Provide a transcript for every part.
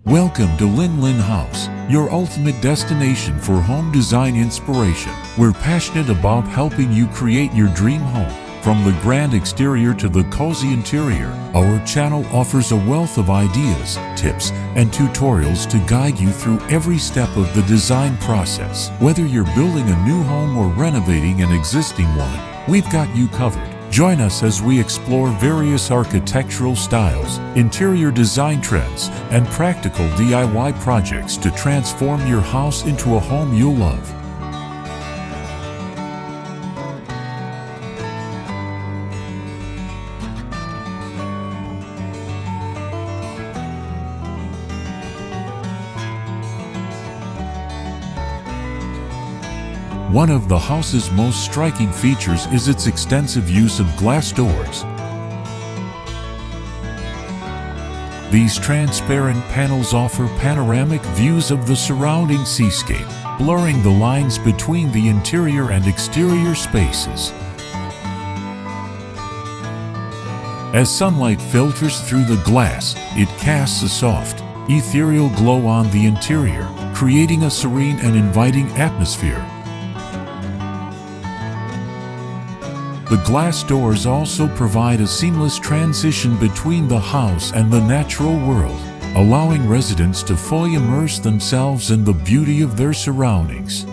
Welcome to Linh House, your ultimate destination for home design inspiration. We're passionate about helping you create your dream home. From the grand exterior to the cozy interior, our channel offers a wealth of ideas, tips, and tutorials to guide you through every step of the design process. Whether you're building a new home or renovating an existing one, we've got you covered. Join us as we explore various architectural styles, interior design trends, and practical DIY projects to transform your house into a home you'll love. One of the house's most striking features is its extensive use of glass doors. These transparent panels offer panoramic views of the surrounding seascape, blurring the lines between the interior and exterior spaces. As sunlight filters through the glass, it casts a soft, ethereal glow on the interior, creating a serene and inviting atmosphere. The glass doors also provide a seamless transition between the house and the natural world, allowing residents to fully immerse themselves in the beauty of their surroundings.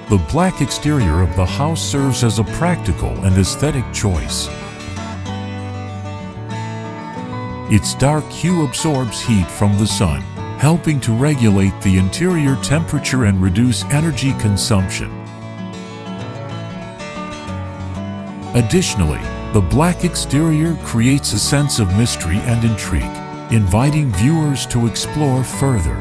The black exterior of the house serves as a practical and aesthetic choice. Its dark hue absorbs heat from the sun, helping to regulate the interior temperature and reduce energy consumption. Additionally, the black exterior creates a sense of mystery and intrigue, inviting viewers to explore further.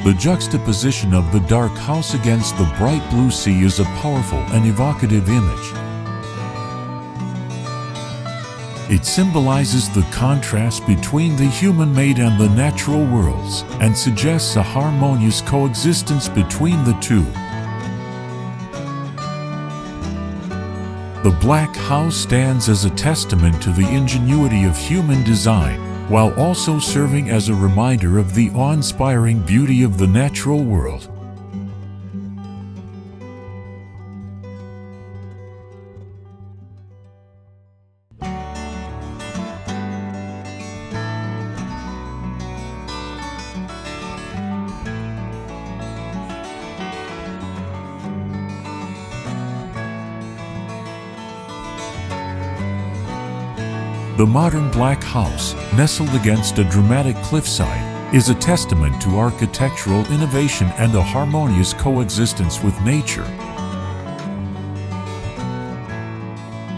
The juxtaposition of the dark house against the bright blue sea is a powerful and evocative image. It symbolizes the contrast between the human-made and the natural worlds and suggests a harmonious coexistence between the two. The black house stands as a testament to the ingenuity of human design, while also serving as a reminder of the awe-inspiring beauty of the natural world. The modern black house, nestled against a dramatic cliffside, is a testament to architectural innovation and a harmonious coexistence with nature.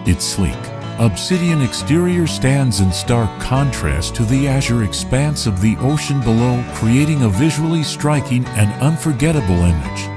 Its sleek, obsidian exterior stands in stark contrast to the azure expanse of the ocean below, creating a visually striking and unforgettable image.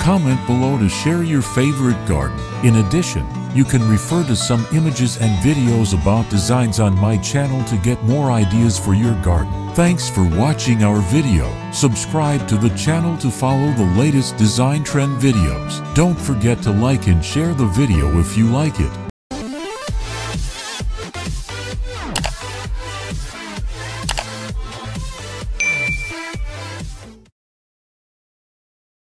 Comment below to share your favorite garden. In addition, you can refer to some images and videos about designs on my channel to get more ideas for your garden. Thanks for watching our video. Subscribe to the channel to follow the latest design trend videos. Don't forget to like and share the video if you like it.